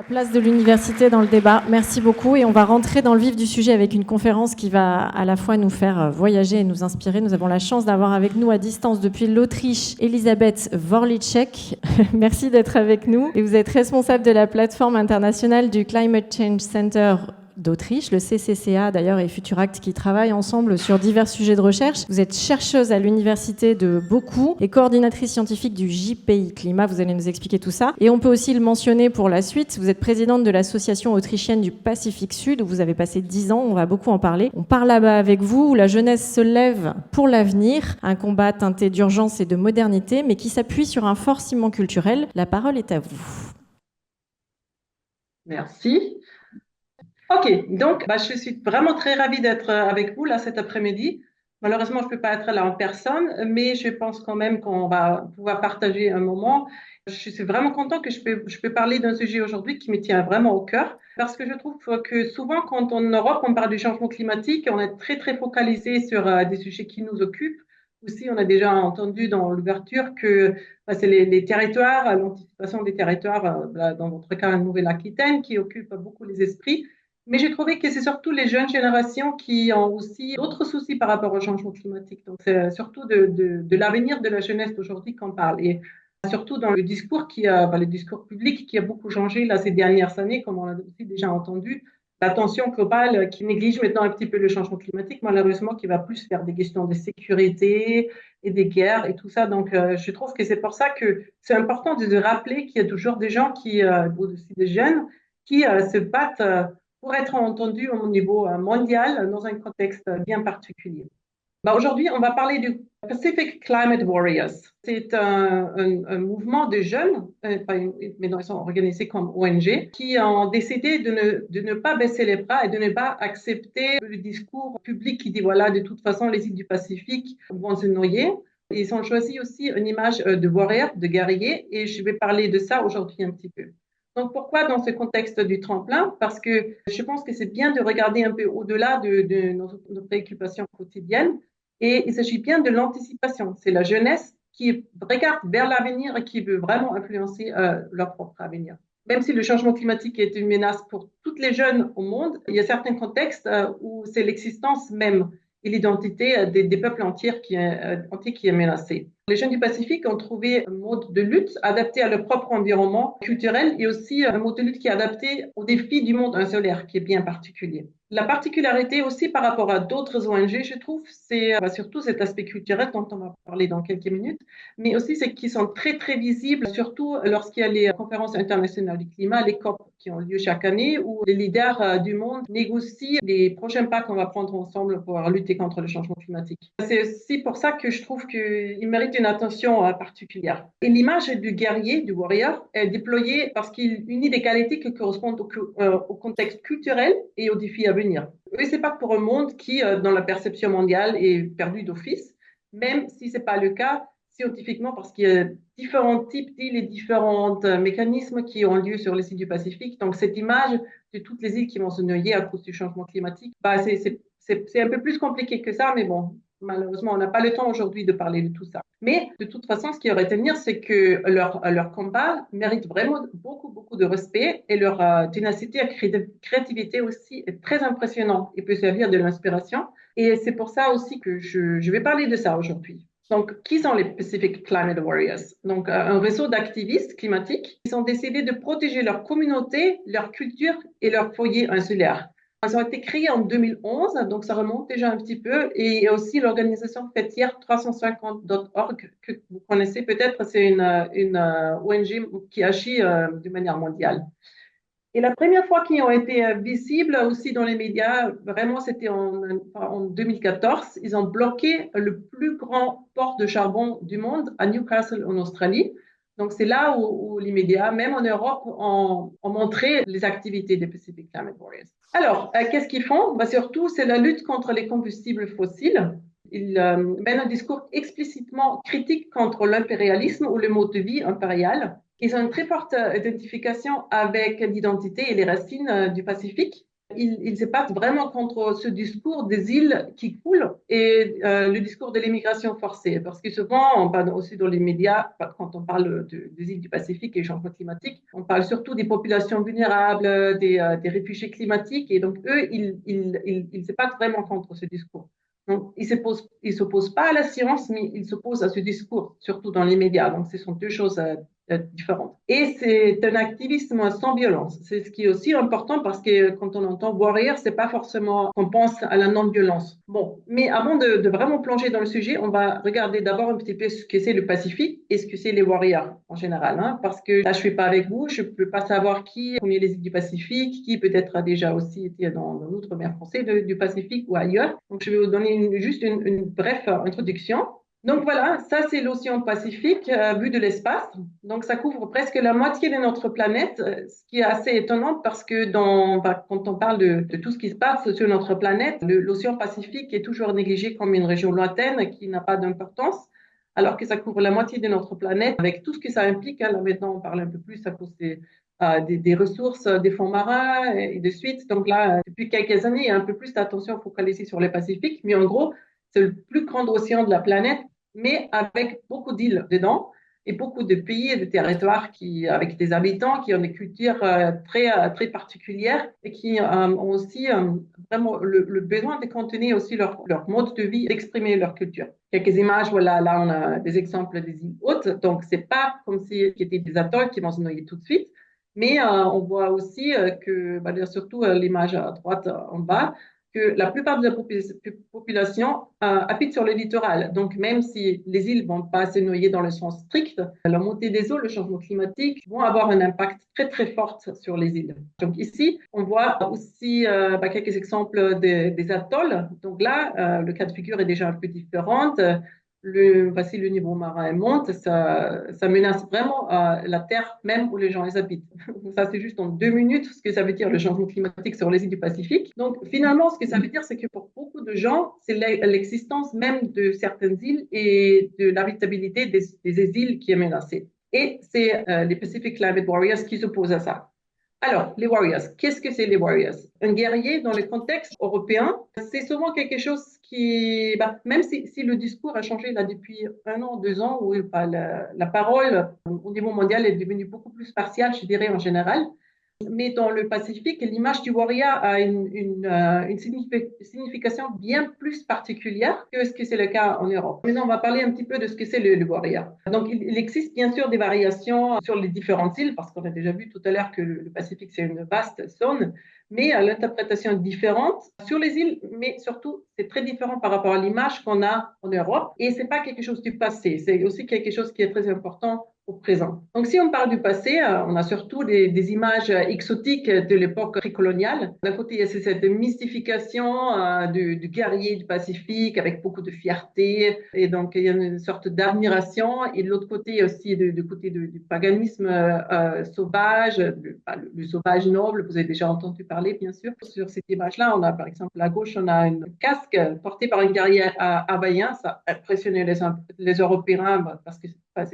La place de l'université dans le débat. Merci beaucoup. Et on va rentrer dans le vif du sujet avec une conférence qui va à la fois nous faire voyager et nous inspirer. Nous avons la chance d'avoir avec nous à distance depuis l'Autriche Elisabeth Vorlicek. Merci d'être avec nous. Et vous êtes responsable de la plateforme internationale du Climate Change Center d'Autriche, le CCCA d'ailleurs et Futuract qui travaillent ensemble sur divers sujets de recherche. Vous êtes chercheuse à l'université de Boku et coordinatrice scientifique du JPI Climat, vous allez nous expliquer tout ça. Et on peut aussi le mentionner pour la suite, vous êtes présidente de l'association autrichienne du Pacifique Sud où vous avez passé 10 ans, on va beaucoup en parler. On part là-bas avec vous où la jeunesse se lève pour l'avenir, un combat teinté d'urgence et de modernité mais qui s'appuie sur un fort ciment culturel. La parole est à vous. Merci. Ok, donc je suis vraiment très ravie d'être avec vous là cet après-midi. Malheureusement, je ne peux pas être là en personne, mais je pense quand même qu'on va pouvoir partager un moment. Je suis vraiment contente que je peux parler d'un sujet aujourd'hui qui me tient vraiment au cœur, parce que je trouve que souvent, quand en Europe, on parle du changement climatique, on est très, très focalisé sur des sujets qui nous occupent. Aussi, on a déjà entendu dans l'ouverture que c'est les territoires, l'anticipation des territoires, dans votre cas, la Nouvelle-Aquitaine, qui occupe beaucoup les esprits. Mais j'ai trouvé que c'est surtout les jeunes générations qui ont aussi d'autres soucis par rapport au changement climatique. Donc, c'est surtout de l'avenir de la jeunesse d'aujourd'hui qu'on parle. Et surtout dans le discours le discours public qui a beaucoup changé là, ces dernières années, comme on l'a aussi déjà entendu. L'attention globale qui néglige maintenant un petit peu le changement climatique, malheureusement, qui va plus faire des questions de sécurité et des guerres et tout ça. Donc, je trouve que c'est pour ça que c'est important de rappeler qu'il y a toujours des gens aussi des jeunes, qui se battent pour être entendu au niveau mondial dans un contexte bien particulier. Aujourd'hui, on va parler du Pacific Climate Warriors. C'est un mouvement de jeunes, mais ils sont organisés comme ONG, qui ont décidé de ne pas baisser les bras et de ne pas accepter le discours public qui dit voilà, de toute façon, les îles du Pacifique vont se noyer. Ils ont choisi aussi une image de warrior, de guerrier, et je vais parler de ça aujourd'hui un petit peu. Donc, pourquoi dans ce contexte du tremplin? Parce que je pense que c'est bien de regarder un peu au-delà de nos préoccupations quotidiennes. Et il s'agit bien de l'anticipation. C'est la jeunesse qui regarde vers l'avenir et qui veut vraiment influencer leur propre avenir. Même si le changement climatique est une menace pour toutes les jeunes au monde, il y a certains contextes où c'est l'existence même et l'identité des peuples entiers qui est menacée. Les jeunes du Pacifique ont trouvé un mode de lutte adapté à leur propre environnement culturel et aussi un mode de lutte qui est adapté aux défis du monde insulaire, qui est bien particulier. La particularité aussi par rapport à d'autres ONG, je trouve, c'est surtout cet aspect culturel dont on va parler dans quelques minutes, mais aussi c'est qu'ils sont très, très visibles, surtout lorsqu'il y a les conférences internationales du climat, les COP qui ont lieu chaque année, où les leaders du monde négocient les prochains pas qu'on va prendre ensemble pour lutter contre le changement climatique. C'est aussi pour ça que je trouve qu'ils méritent une attention particulière. Et l'image du guerrier, du warrior, est déployée parce qu'il unit des qualités qui correspondent au contexte culturel et aux défis à venir. Eux, c'est pas pour un monde qui, dans la perception mondiale, est perdu d'office, même si c'est pas le cas scientifiquement, parce qu'il y a différents types d'îles et différents mécanismes qui ont lieu sur les îles du Pacifique. Donc, cette image de toutes les îles qui vont se noyer à cause du changement climatique, c'est un peu plus compliqué que ça, mais bon, malheureusement, on n'a pas le temps aujourd'hui de parler de tout ça. Mais de toute façon, ce qu'il y aurait à tenir, c'est que leur combat mérite vraiment beaucoup, beaucoup de respect et leur ténacité et créativité aussi est très impressionnant et peut servir de l'inspiration. Et c'est pour ça aussi que je vais parler de ça aujourd'hui. Donc, qui sont les Pacific Climate Warriors? Donc, un réseau d'activistes climatiques qui ont décidé de protéger leur communauté, leur culture et leur foyer insulaire. Ils ont été créés en 2011, donc ça remonte déjà un petit peu, et aussi l'organisation fêtière 350.org, que vous connaissez peut-être, c'est une ONG qui agit de manière mondiale. Et la première fois qu'ils ont été visibles aussi dans les médias, vraiment, c'était en 2014. Ils ont bloqué le plus grand port de charbon du monde à Newcastle, en Australie. Donc, c'est là où les médias, même en Europe, ont montré les activités des Pacific Climate Warriors. Alors, qu'est-ce qu'ils font? Surtout, c'est la lutte contre les combustibles fossiles. Ils mènent un discours explicitement critique contre l'impérialisme ou le mode de vie impérial. Ils ont une très forte identification avec l'identité et les racines du Pacifique. il se battent vraiment contre ce discours des îles qui coulent et le discours de l'immigration forcée. Parce que souvent, on parle aussi dans les médias, quand on parle des îles du Pacifique et du changement climatique, on parle surtout des populations vulnérables, des réfugiés climatiques. Et donc, eux, ils se battent vraiment contre ce discours. Donc, ils s'opposent pas à la science, mais ils s'opposent à ce discours, surtout dans les médias. Donc, ce sont deux choses différentes. Et c'est un activisme sans violence. C'est ce qui est aussi important parce que quand on entend warrior, c'est pas forcément qu'on pense à la non-violence. Bon, mais avant de vraiment plonger dans le sujet, on va regarder d'abord un petit peu ce que c'est le Pacifique et ce que c'est les warriors en général. Hein, parce que là, je suis pas avec vous, je peux pas savoir qui connaît les îles du Pacifique, qui peut-être a déjà aussi été dans l'outre-mer français du Pacifique ou ailleurs. Donc, je vais vous donner juste une brève introduction. Donc voilà, ça c'est l'océan Pacifique vu de l'espace. Donc ça couvre presque la moitié de notre planète, ce qui est assez étonnant parce que quand on parle de tout ce qui se passe sur notre planète, l'océan Pacifique est toujours négligé comme une région lointaine qui n'a pas d'importance, alors que ça couvre la moitié de notre planète avec tout ce que ça implique. Hein. Là maintenant on parle un peu plus à cause des ressources des fonds marins et de suite. Donc là, depuis quelques années, il y a un peu plus d'attention focalisée sur le Pacifique, mais en gros, c'est le plus grand océan de la planète mais avec beaucoup d'îles dedans et beaucoup de pays et de territoires avec des habitants qui ont des cultures très particulières et qui ont aussi vraiment le besoin de contenir aussi leur mode de vie, d'exprimer leur culture. Quelques images, voilà, là on a des exemples des îles hautes, donc c'est pas comme si c'était des atolls qui vont se noyer tout de suite, mais on voit aussi que, surtout l'image à droite en bas, que la plupart de la population habite sur le littoral. Donc, même si les îles ne vont pas se noyer dans le sens strict, la montée des eaux, le changement climatique vont avoir un impact très fort sur les îles. Donc, ici, on voit aussi quelques exemples des atolls. Donc là, le cas de figure est déjà un peu différent. Voici le niveau marin monte, ça menace vraiment la terre même où les gens les habitent. Ça, c'est juste en 2 minutes ce que ça veut dire le changement climatique sur les îles du Pacifique. Donc, finalement, ce que ça veut dire, c'est que pour beaucoup de gens, c'est l'existence même de certaines îles et de l'habitabilité des îles qui est menacée. Et c'est les Pacific Climate Warriors qui s'opposent à ça. Alors, les warriors, qu'est-ce que c'est les warriors? Un guerrier dans le contexte européen, c'est souvent quelque chose même si le discours a changé là depuis 1 an, 2 ans, où la parole au niveau mondial est devenue beaucoup plus partiale, je dirais en général, mais dans le Pacifique, l'image du warrior a une signification bien plus particulière que ce que c'est le cas en Europe. Maintenant, on va parler un petit peu de ce que c'est le warrior. Donc, il existe bien sûr des variations sur les différentes îles, parce qu'on a déjà vu tout à l'heure que le Pacifique, c'est une vaste zone, mais l'interprétation est différente sur les îles, mais surtout, c'est très différent par rapport à l'image qu'on a en Europe. Et ce n'est pas quelque chose du passé, c'est aussi quelque chose qui est très important au présent. Donc, si on parle du passé, on a surtout des images exotiques de l'époque précoloniale. D'un côté, il y a cette mystification du guerrier du Pacifique avec beaucoup de fierté, et donc il y a une sorte d'admiration. Et de l'autre côté aussi, du côté du paganisme sauvage, le sauvage noble. Vous avez déjà entendu parler, bien sûr. Sur cette image-là, on a par exemple à gauche, on a un casque porté par un guerrier hawaïen. Ça a impressionné les Européens parce que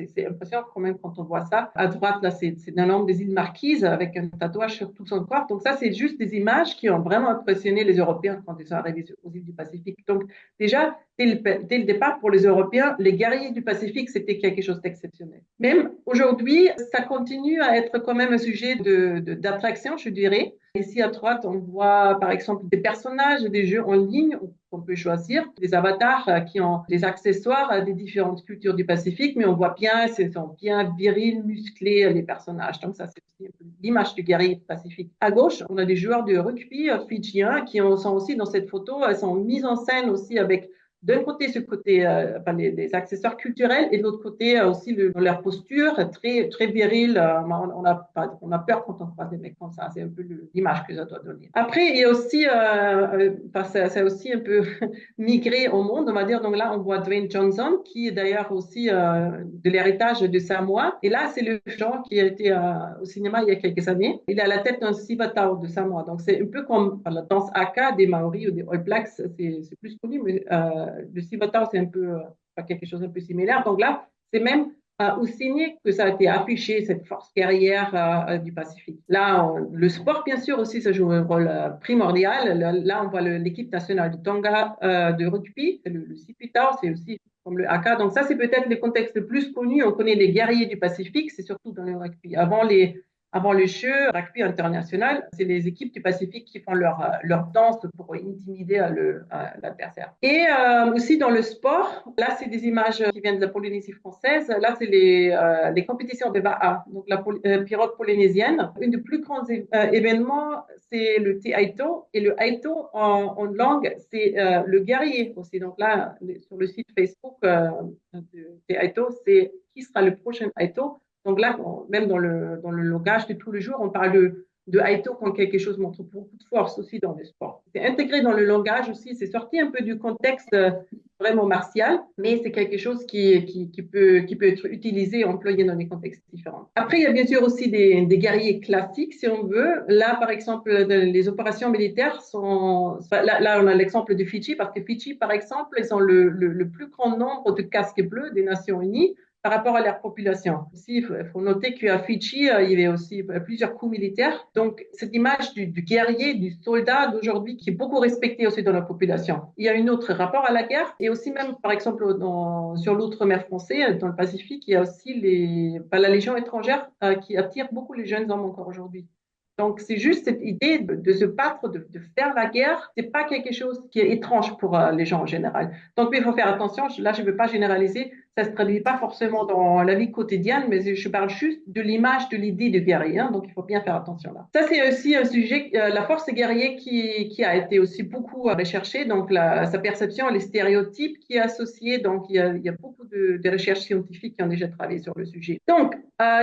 c'est impressionnant quand même quand on voit ça. À droite, là, c'est un homme des îles Marquises avec un tatouage sur tout son corps. Donc ça, c'est juste des images qui ont vraiment impressionné les Européens quand ils sont arrivés aux îles du Pacifique. Donc déjà, dès le départ, pour les Européens, les guerriers du Pacifique, c'était quelque chose d'exceptionnel. Même aujourd'hui, ça continue à être quand même un sujet d'attraction, je dirais. Ici à droite, on voit par exemple des personnages des jeux en ligne qu'on peut choisir, des avatars qui ont des accessoires des différentes cultures du Pacifique, mais on voit bien, ce sont bien virils, musclés les personnages. Donc ça, c'est l'image du guerrier pacifique. À gauche, on a des joueurs de rugby fidjiens qui sont aussi dans cette photo. Elles sont mises en scène aussi avec d'un côté ce côté les accessoires culturels et de l'autre côté aussi leur posture très virile. On a peur quand on croise des mecs comme ça. C'est un peu l'image que ça doit donner. Après, il y a aussi, ça a aussi un peu migré au monde, on va dire. Donc là, on voit Dwayne Johnson, qui est d'ailleurs aussi de l'héritage de Samoa. Et là, c'est le genre qui a été au cinéma il y a quelques années. Il est à la tête d'un Sivatao de Samoa. Donc c'est un peu comme la danse Haka des Maoris ou des All Blacks. C'est plus connu, mais le Sivatao, c'est un peu quelque chose un peu similaire. Donc là, c'est même ou signé que ça a été affiché, cette force guerrière du Pacifique. Là, le sport, bien sûr, aussi, ça joue un rôle primordial. Là, on voit l'équipe nationale du Tonga de rugby, le Sipitao, c'est aussi comme le haka. Donc ça, c'est peut-être le contexte le plus connu. On connaît les guerriers du Pacifique, c'est surtout dans le rugby. Avant les Jeux rugby international, c'est les équipes du Pacifique qui font leur danse pour intimider l'adversaire. Et aussi dans le sport, là, c'est des images qui viennent de la Polynésie française. Là, c'est les compétitions de Va'a, donc la pirogue polynésienne. Un des plus grands événements, c'est le Te Aito. Et le Aito, en langue, c'est le guerrier aussi. Donc là, sur le site Facebook de Te Aito, c'est qui sera le prochain Aito. Donc là, même dans le langage de tous les jours, on parle de Aito quand quelque chose montre beaucoup de force aussi dans le sport. C'est intégré dans le langage aussi, c'est sorti un peu du contexte vraiment martial, mais c'est quelque chose qui peut être utilisé et employé dans des contextes différents. Après, il y a bien sûr aussi des guerriers classiques, si on veut. Là, par exemple, les opérations militaires sont... Là, on a l'exemple de Fidji, parce que Fidji, par exemple, ils ont le plus grand nombre de casques bleus des Nations Unies par rapport à leur population. Aussi, il faut noter qu'à Fidji, il y avait aussi plusieurs coups militaires. Donc, cette image du guerrier, du soldat d'aujourd'hui qui est beaucoup respectée aussi dans la population. Il y a un autre rapport à la guerre et aussi même, par exemple, sur l'outre-mer français, dans le Pacifique, il y a aussi la Légion étrangère qui attire beaucoup les jeunes hommes encore aujourd'hui. Donc, c'est juste cette idée de se battre, de faire la guerre. C'est pas quelque chose qui est étrange pour les gens en général. Donc, il faut faire attention. Là, je ne veux pas généraliser. Ça ne se traduit pas forcément dans la vie quotidienne, mais je parle juste de l'image, de l'idée de guerrier. Hein, donc, il faut bien faire attention là. Ça, c'est aussi un sujet, la force guerrier qui a été aussi beaucoup recherchée. Donc, sa perception, les stéréotypes qui est associée. Donc, il y a beaucoup de recherches scientifiques qui ont déjà travaillé sur le sujet. Donc,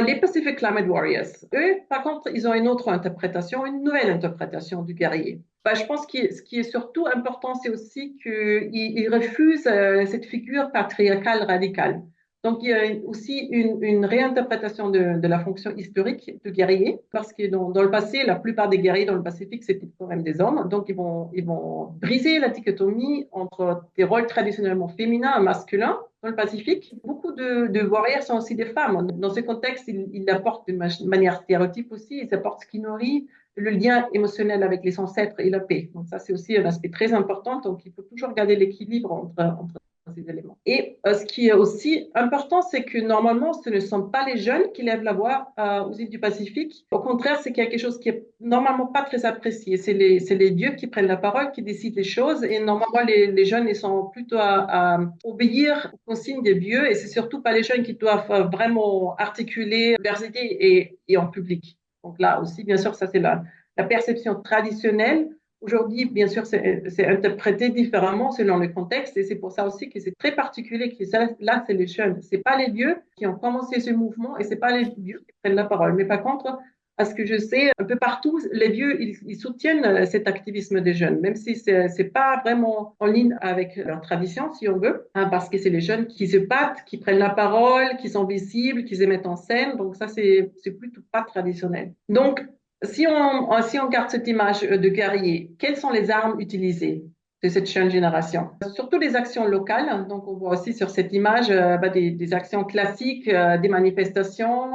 les Pacific Climate Warriors, eux, par contre, ils ont une autre interprétation, une nouvelle interprétation du guerrier. Je pense que ce qui est surtout important, c'est aussi qu'ils refusent cette figure patriarcale radicale. Donc, il y a aussi une réinterprétation de la fonction historique du guerrier, parce que dans le passé, la plupart des guerriers dans le Pacifique, c'était quand même des hommes. Donc, ils vont briser la dichotomie entre des rôles traditionnellement féminins et masculins dans le Pacifique. Beaucoup de warriors sont aussi des femmes. Dans ce contexte, ils apportent d'une manière stéréotype aussi, ils apportent ce qui nourrit le lien émotionnel avec les ancêtres et la paix. Donc ça, c'est aussi un aspect très important. Donc, il faut toujours garder l'équilibre entre ces éléments. Et ce qui est aussi important, c'est que normalement, ce ne sont pas les jeunes qui lèvent la voix aux îles du Pacifique. Au contraire, c'est quelque chose qui est normalement pas très apprécié. C'est les dieux qui prennent la parole, qui décident les choses. Et normalement, les jeunes, ils sont plutôt à obéir aux consignes des vieux. Et c'est surtout pas les jeunes qui doivent vraiment articuler leurs idées et en public. Donc là aussi, bien sûr, ça c'est la perception traditionnelle. Aujourd'hui, bien sûr, c'est interprété différemment selon le contexte et c'est pour ça aussi que c'est très particulier que là, c'est les jeunes. C'est pas les vieux qui ont commencé ce mouvement et c'est pas les vieux qui prennent la parole. Mais par contre, à ce que je sais, un peu partout, les vieux, ils soutiennent cet activisme des jeunes, même si c'est pas vraiment en ligne avec leur tradition, si on veut, hein, parce que c'est les jeunes qui se battent, qui prennent la parole, qui sont visibles, qui se mettent en scène. Donc ça, c'est plutôt pas traditionnel. Donc, si on garde cette image de guerrier, quelles sont les armes utilisées de cette jeune génération? Surtout les actions locales. Donc, on voit aussi sur cette image des actions classiques, des manifestations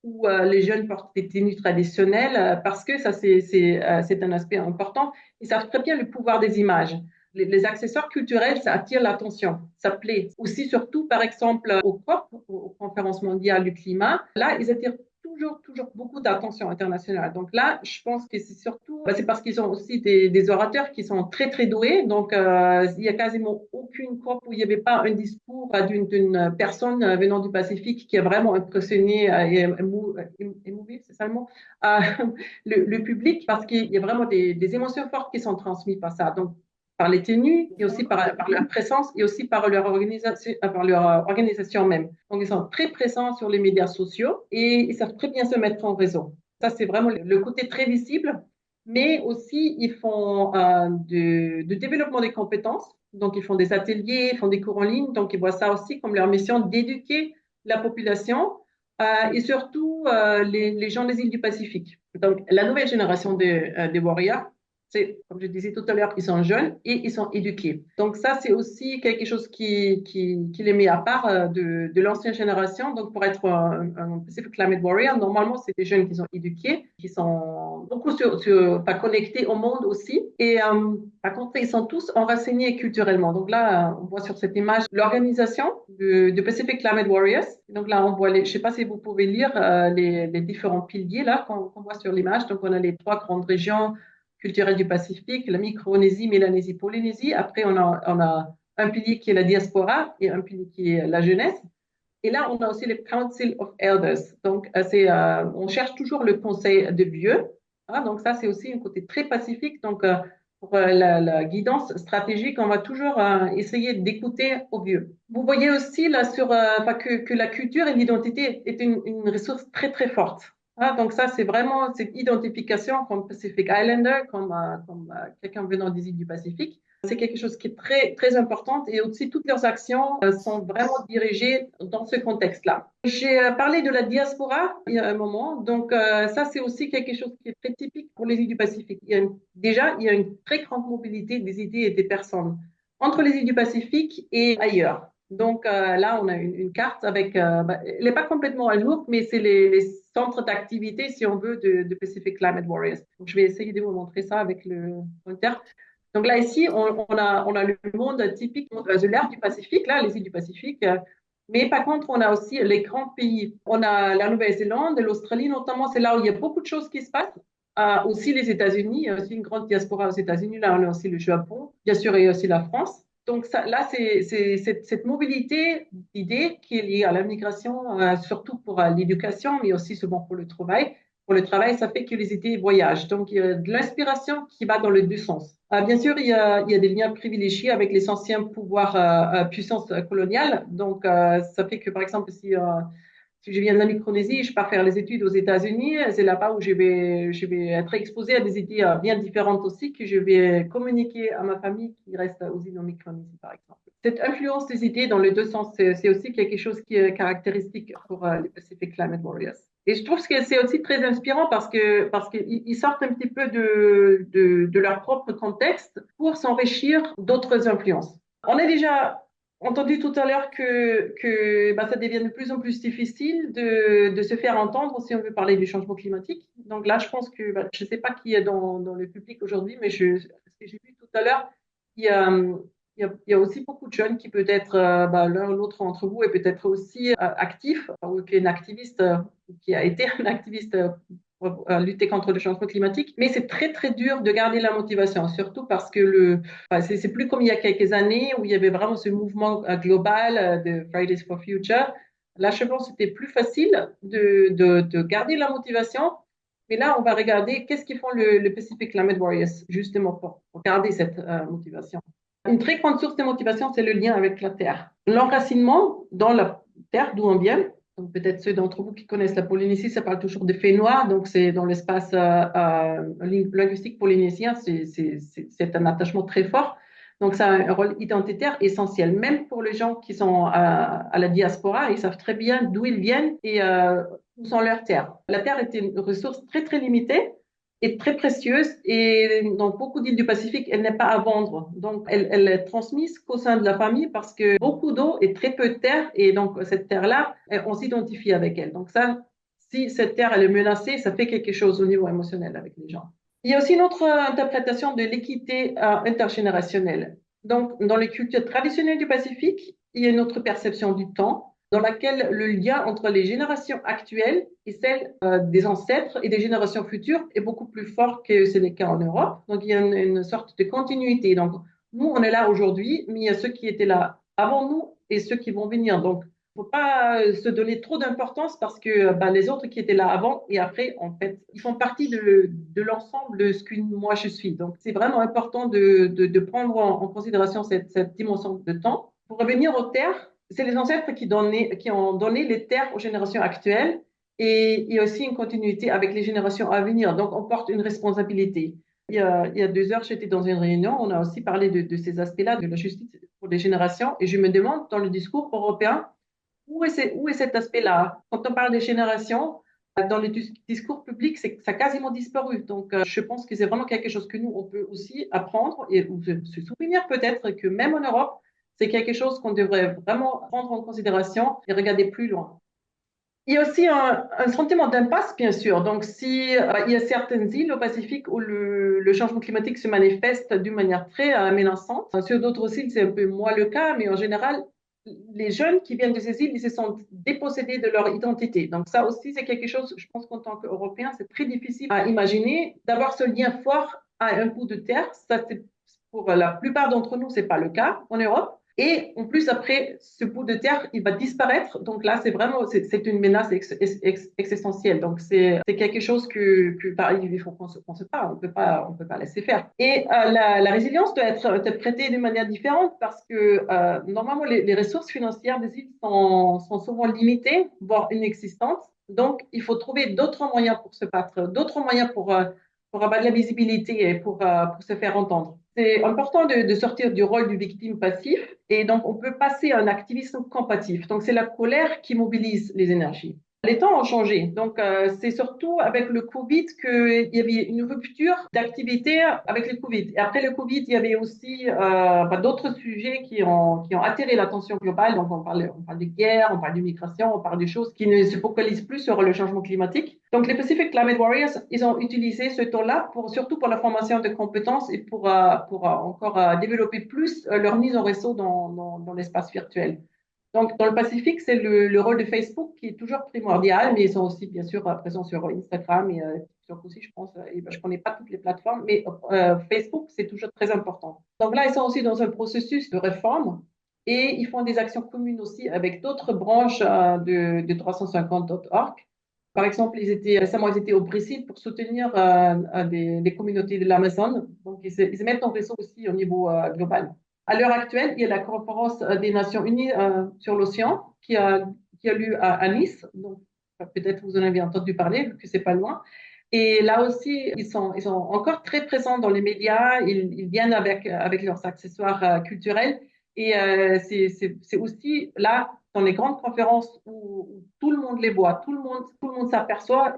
où les jeunes portent des tenues traditionnelles parce que ça, c'est un aspect important. Ils savent très bien le pouvoir des images. Les accessoires culturels, ça attire l'attention, ça plaît. Aussi, surtout, par exemple, au COP, aux conférences mondiales du climat, là, ils attirent toujours beaucoup d'attention internationale. Donc là, je pense que c'est surtout, c'est parce qu'ils ont aussi des orateurs qui sont très doués. Donc, il y a quasiment aucune COP où il n'y avait pas un discours d'une personne venant du Pacifique qui a vraiment impressionné et émouvé, c'est ça le mot, le public, parce qu'il y a vraiment des émotions fortes qui sont transmises par ça. Donc, par les tenues et aussi par leur présence et aussi par leur organisation même. Donc, ils sont très présents sur les médias sociaux et ils savent très bien se mettre en réseau. Ça, c'est vraiment le côté très visible, mais aussi ils font du développement des compétences. Donc, ils font des ateliers, ils font des cours en ligne. Donc, ils voient ça aussi comme leur mission d'éduquer la population et surtout les gens des îles du Pacifique. Donc, la nouvelle génération des warriors, c'est, comme je disais tout à l'heure, ils sont jeunes et ils sont éduqués. Donc ça, c'est aussi quelque chose qui les met à part de l'ancienne génération. Donc pour être un Pacific Climate Warrior, normalement, c'est des jeunes qui sont éduqués, qui sont beaucoup pas connectés au monde aussi. Et par contre, ils sont tous enracinés culturellement. Donc là, on voit sur cette image l'organisation de Pacific Climate Warriors. Donc là, on voit je ne sais pas si vous pouvez lire les différents piliers là qu'on voit sur l'image. Donc on a les trois grandes régions culturelles du Pacifique, la Micronésie, Mélanésie, Polynésie. Après, on a un pilier qui est la diaspora et un pilier qui est la jeunesse. Et là, on a aussi le Council of Elders. Donc, on cherche toujours le conseil de vieux. Ah, donc, ça, c'est aussi un côté très pacifique. Donc, pour la guidance stratégique, on va toujours essayer d'écouter aux vieux. Vous voyez aussi là que la culture et l'identité est une ressource très, très forte. Ah, donc ça, c'est vraiment cette identification comme Pacific Islander, comme quelqu'un venant des îles du Pacifique. C'est quelque chose qui est très, très important et aussi toutes leurs actions sont vraiment dirigées dans ce contexte-là. J'ai parlé de la diaspora il y a un moment, donc ça c'est aussi quelque chose qui est très typique pour les îles du Pacifique. Déjà, il y a une très grande mobilité des idées et des personnes entre les îles du Pacifique et ailleurs. Donc là, on a une carte avec, elle n'est pas complètement à jour, mais c'est les centres d'activité, si on veut, de Pacific Climate Warriors. Donc, je vais essayer de vous montrer ça avec le pointer. Donc là, ici, on a le monde typique de l'ère du Pacifique, là, les îles du Pacifique. Mais par contre, on a aussi les grands pays. On a la Nouvelle-Zélande, l'Australie notamment, c'est là où il y a beaucoup de choses qui se passent. Aussi les États-Unis, il y a aussi une grande diaspora aux États-Unis. Là, on a aussi le Japon, bien sûr, et aussi la France. Donc ça, là, c'est cette mobilité d'idées qui est liée à la migration, surtout pour l'éducation, mais aussi souvent pour le travail. Pour le travail, ça fait que les idées voyagent. Donc, il y a de l'inspiration qui va dans les deux sens. Bien sûr, il y a des liens privilégiés avec les anciens pouvoirs puissances coloniales. Donc, ça fait que, par exemple, si je viens de la Micronésie, je pars faire les études aux États-Unis, c'est là-bas où je vais être exposée à des idées bien différentes aussi, que je vais communiquer à ma famille qui reste aux îles de Micronésie, par exemple. Cette influence des idées dans les deux sens, c'est aussi quelque chose qui est caractéristique pour les Pacific Climate Warriors. Et je trouve que c'est aussi très inspirant parce qu'ils sortent un petit peu de leur propre contexte pour s'enrichir d'autres influences. On a déjà entendu tout à l'heure que ça devient de plus en plus difficile de se faire entendre si on veut parler du changement climatique. Donc là, je pense que je ne sais pas qui est dans le public aujourd'hui, mais ce que j'ai vu tout à l'heure, il y a, il y a aussi beaucoup de jeunes qui peut-être, l'un ou l'autre entre vous est peut-être aussi actif ou qui est un activiste, qui a été un activiste pour lutter contre le changement climatique. Mais c'est très, très dur de garder la motivation, surtout parce que c'est plus comme il y a quelques années où il y avait vraiment ce mouvement global de Fridays for Future. Là, je pense que c'était plus facile de garder la motivation. Mais là, on va regarder qu'est-ce qu'ils font le Pacific Climate Warriors, justement, pour garder cette motivation. Une très grande source de motivation, c'est le lien avec la Terre. L'enracinement dans la Terre, d'où on vient. Donc peut-être ceux d'entre vous qui connaissent la Polynésie, ça parle toujours de fées noires. Donc c'est dans l'espace linguistique polynésien, c'est un attachement très fort. Donc ça a un rôle identitaire essentiel, même pour les gens qui sont à la diaspora, ils savent très bien d'où ils viennent et où sont leurs terres. La terre était une ressource très très limitée est très précieuse et dans beaucoup d'îles du Pacifique, elle n'est pas à vendre. Donc, elle est transmise qu'au sein de la famille parce que beaucoup d'eau et très peu de terre. Et donc, cette terre-là, on s'identifie avec elle. Donc, ça, si cette terre, elle est menacée, ça fait quelque chose au niveau émotionnel avec les gens. Il y a aussi une autre interprétation de l'équité intergénérationnelle. Donc, dans les cultures traditionnelles du Pacifique, il y a une autre perception du temps dans laquelle le lien entre les générations actuelles et celles des ancêtres et des générations futures est beaucoup plus fort que c'est le cas en Europe. Donc, il y a une sorte de continuité. Donc, nous, on est là aujourd'hui, mais il y a ceux qui étaient là avant nous et ceux qui vont venir. Donc, il ne faut pas se donner trop d'importance parce que les autres qui étaient là avant et après, en fait, ils font partie de l'ensemble de ce que moi je suis. Donc, c'est vraiment important de prendre en considération cette dimension de temps. Pour revenir aux terres, c'est les ancêtres qui ont donné les terres aux générations actuelles et il y a aussi une continuité avec les générations à venir. Donc, on porte une responsabilité. Il y a 2 heures, j'étais dans une réunion, on a aussi parlé de ces aspects-là, de la justice pour les générations. Et je me demande, dans le discours européen, où est cet aspect-là? Quand on parle des générations, dans le discours public, ça a quasiment disparu. Donc, je pense que c'est vraiment quelque chose que nous, on peut aussi apprendre et ou se souvenir peut-être que même en Europe, c'est quelque chose qu'on devrait vraiment prendre en considération et regarder plus loin. Il y a aussi un sentiment d'impasse, bien sûr. Donc, si il y a certaines îles au Pacifique où le changement climatique se manifeste d'une manière très menaçante, sur d'autres îles, c'est un peu moins le cas, mais en général, les jeunes qui viennent de ces îles, ils se sentent dépossédés de leur identité. Donc, ça aussi, c'est quelque chose, je pense qu'en tant qu'Européens, c'est très difficile à imaginer d'avoir ce lien fort à un bout de terre. Ça, c'est, pour la plupart d'entre nous, c'est pas le cas en Europe. Et en plus, après, ce bout de terre, il va disparaître. Donc là, c'est vraiment, c'est une menace existentielle. Donc c'est quelque chose que par il faut qu'on se parle. On peut pas laisser faire. Et la résilience doit être interprétée d'une manière différente parce que normalement, les ressources financières des îles sont souvent limitées, voire inexistantes. Donc, il faut trouver d'autres moyens pour se battre, d'autres moyens pour avoir de la visibilité et pour se faire entendre. C'est important de sortir du rôle du victime passif et donc on peut passer à un activisme compatif. Donc c'est la colère qui mobilise les énergies. Les temps ont changé. Donc, c'est surtout avec le Covid qu'il y avait une rupture d'activité avec le Covid. Et après le Covid, il y avait aussi d'autres sujets qui ont attiré l'attention globale. Donc, on parle de guerre, on parle de migration, on parle de choses qui ne se focalisent plus sur le changement climatique. Donc, les Pacific Climate Warriors, ils ont utilisé ce temps-là surtout pour la formation de compétences et pour encore développer plus leur mise en réseau dans l'espace virtuel. Donc, dans le Pacifique, c'est le rôle de Facebook qui est toujours primordial, mais ils sont aussi, bien sûr, présents sur Instagram et TikTok aussi, je pense. Et je ne connais pas toutes les plateformes, mais Facebook, c'est toujours très important. Donc là, ils sont aussi dans un processus de réforme et ils font des actions communes aussi avec d'autres branches de 350.org. Par exemple, récemment, ils étaient au Brésil pour soutenir des communautés de l'Amazon. Donc, ils se mettent en réseau aussi au niveau global. À l'heure actuelle, il y a la conférence des Nations Unies sur l'océan qui a lieu à Nice. Donc, peut-être vous en avez entendu parler, vu que c'est pas loin. Et là aussi, ils sont encore très présents dans les médias. Ils viennent avec leurs accessoires culturels. Et c'est aussi là, dans les grandes conférences où tout le monde les voit, tout le monde s'aperçoit.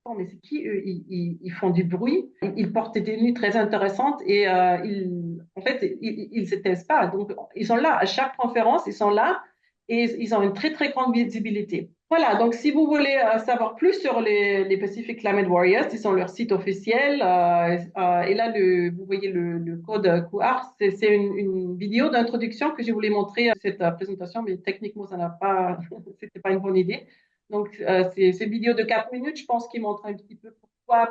Oh, mais c'est qui eux? Ils font du bruit, ils portent des tenues très intéressantes et en fait, ils se taisent pas. Donc, ils sont là à chaque conférence, ils sont là et ils ont une très, très grande visibilité. Voilà, donc si vous voulez savoir plus sur les Pacific Climate Warriors, ils sont leur site officiel. Et là, vous voyez le code QR. C'est une vidéo d'introduction que je voulais montrer à cette présentation, mais techniquement, ça n'a pas, c'était pas une bonne idée. Donc, c'est une vidéo de 4 minutes, je pense, qui montre un petit peu pourquoi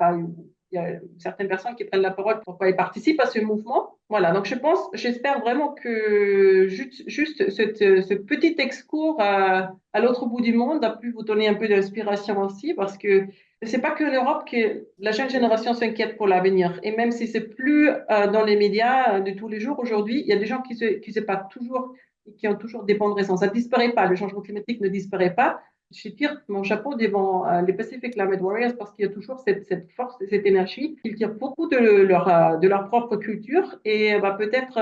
il y a certaines personnes qui prennent la parole, pourquoi ils participent à ce mouvement. Voilà, donc j'espère vraiment que juste ce petit excours à l'autre bout du monde a pu vous donner un peu d'inspiration aussi, parce que c'est pas que l'Europe que la jeune génération s'inquiète pour l'avenir. Et même si c'est plus dans les médias de tous les jours aujourd'hui, il y a des gens qui se battent toujours et qui ont toujours des bonnes raisons. Ça ne disparaît pas, le changement climatique ne disparaît pas. Je tire mon chapeau devant les Pacific Climate Warriors parce qu'il y a toujours cette force et cette énergie. Ils tirent beaucoup de leur propre culture et peut-être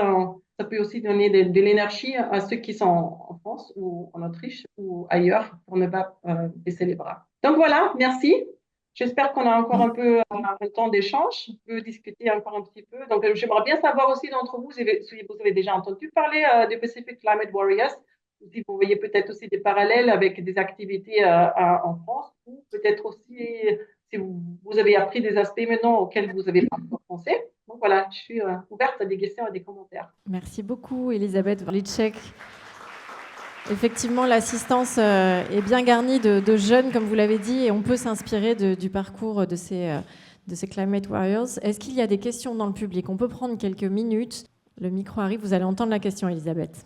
ça peut aussi donner de l'énergie à ceux qui sont en France ou en Autriche ou ailleurs pour ne pas baisser les bras. Donc voilà, merci. J'espère qu'on a encore un peu un temps d'échange. On peut discuter encore un petit peu. Donc j'aimerais bien savoir aussi d'entre vous si vous avez déjà entendu parler des Pacific Climate Warriors. Si vous voyez peut-être aussi des parallèles avec des activités en France, ou peut-être aussi si vous avez appris des aspects maintenant auxquels vous n'avez pas pensé. Donc voilà, je suis ouverte à des questions et à des commentaires. Merci beaucoup, Elisabeth Wrlicek. Effectivement, l'assistance est bien garnie de jeunes, comme vous l'avez dit, et on peut s'inspirer du parcours de ces Climate Warriors. Est-ce qu'il y a des questions dans le public? On peut prendre quelques minutes. Le micro arrive, vous allez entendre la question, Elisabeth.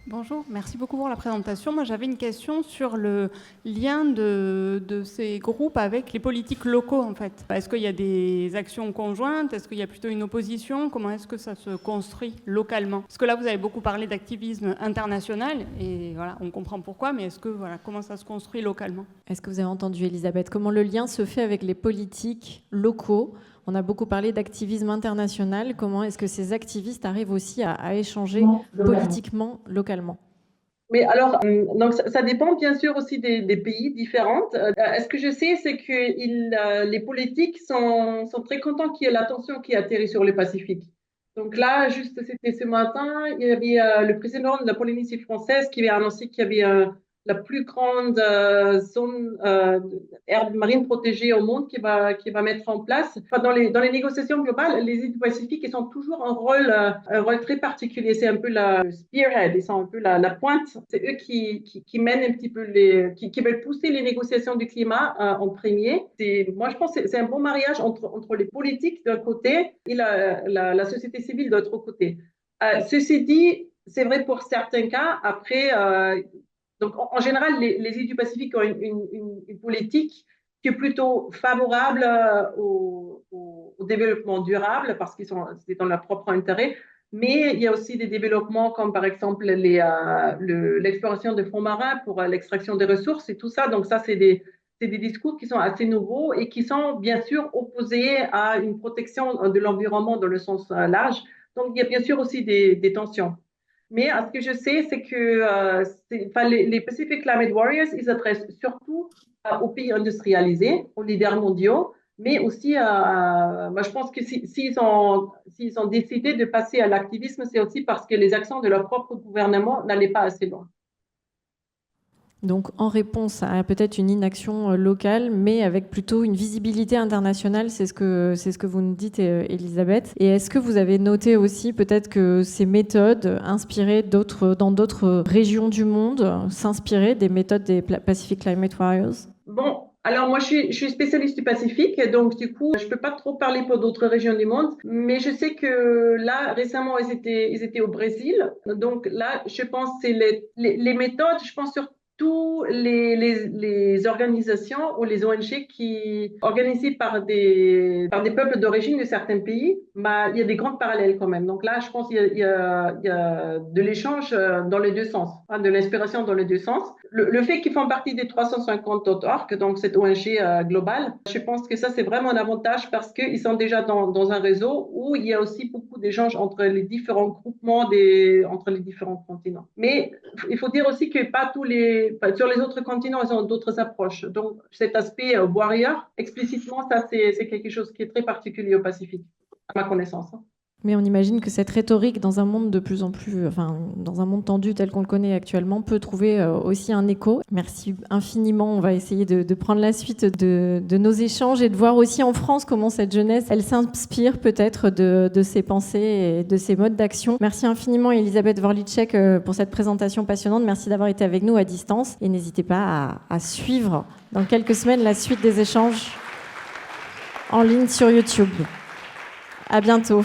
Bonjour, merci beaucoup pour la présentation. Moi, j'avais une question sur le lien de ces groupes avec les politiques locaux, en fait. Est-ce qu'il y a des actions conjointes? Est-ce qu'il y a plutôt une opposition? Comment est-ce que ça se construit localement? Parce que là, vous avez beaucoup parlé d'activisme international, et voilà, on comprend pourquoi, mais comment ça se construit localement? Est-ce que vous avez entendu, Elisabeth, comment le lien se fait avec les politiques locaux? On a beaucoup parlé d'activisme international. Comment est-ce que ces activistes arrivent aussi à échanger politiquement, localement? Mais alors, donc ça dépend bien sûr aussi des pays différents. Ce que je sais, c'est que les politiques sont très contents qu'il y ait l'attention qui atterrit sur le Pacifique. Donc là, juste, c'était ce matin, il y avait le président de la Polynésie française qui avait annoncé qu'il y avait la plus grande zone aire marine protégée au monde qui va mettre en place. Enfin, dans les négociations globales, les îles du Pacifique, ils ont toujours un rôle très particulier. C'est un peu la spearhead, ils sont un peu la pointe. C'est eux qui mènent un petit peu qui veulent pousser les négociations du climat en premier. Moi, je pense que c'est un bon mariage entre les politiques d'un côté et la société civile de l'autre côté. Ceci dit, c'est vrai pour certains cas. Après, donc en général, les îles du Pacifique ont une politique qui est plutôt favorable au développement durable parce qu'ils c'est dans leur propre intérêt. Mais il y a aussi des développements comme par exemple l'exploration de fonds marins pour l'extraction des ressources et tout ça. Donc ça, c'est des discours qui sont assez nouveaux et qui sont bien sûr opposés à une protection de l'environnement dans le sens large. Donc il y a bien sûr aussi des tensions. Mais ce que je sais, c'est que les Pacific Climate Warriors, ils s'adressent surtout aux pays industrialisés, aux leaders mondiaux, mais aussi, moi je pense que s'ils ont décidé de passer à l'activisme, c'est aussi parce que les actions de leur propre gouvernement n'allaient pas assez loin. Donc, en réponse à peut-être une inaction locale, mais avec plutôt une visibilité internationale, c'est ce que vous nous dites, Elisabeth. Et est-ce que vous avez noté aussi peut-être que ces méthodes inspirées dans d'autres régions du monde s'inspiraient des méthodes des Pacific Climate Warriors? Bon, alors moi je suis spécialiste du Pacifique, donc du coup je peux pas trop parler pour d'autres régions du monde, mais je sais que là récemment ils étaient au Brésil, donc là je pense que c'est les méthodes, je pense surtout les organisations ou les ONG qui organisées par des peuples d'origine de certains pays, bah, il y a des grands parallèles quand même. Donc là, je pense qu'il y a de l'échange dans les deux sens, hein, de l'inspiration dans les deux sens. Le fait qu'ils font partie des 350.org, donc cette ONG globale, je pense que ça, c'est vraiment un avantage parce qu'ils sont déjà dans un réseau où il y a aussi beaucoup d'échanges entre les différents groupements entre les différents continents. Mais il faut dire aussi que pas sur les autres continents, ils ont d'autres approches. Donc, cet aspect warrior, explicitement, ça, c'est quelque chose qui est très particulier au Pacifique, à ma connaissance. Mais on imagine que cette rhétorique, dans un monde de plus en plus, enfin, dans un monde tendu tel qu'on le connaît actuellement, peut trouver aussi un écho. Merci infiniment. On va essayer de prendre la suite de nos échanges et de voir aussi en France comment cette jeunesse, elle s'inspire peut-être de ses pensées et de ses modes d'action. Merci infiniment, Elisabeth Vorlicek, pour cette présentation passionnante. Merci d'avoir été avec nous à distance. Et n'hésitez pas à suivre dans quelques semaines la suite des échanges en ligne sur YouTube. À bientôt.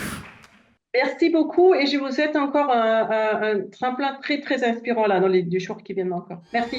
Merci beaucoup et je vous souhaite encore un tremplin très, très inspirant là dans les 2 jours qui viennent encore. Merci.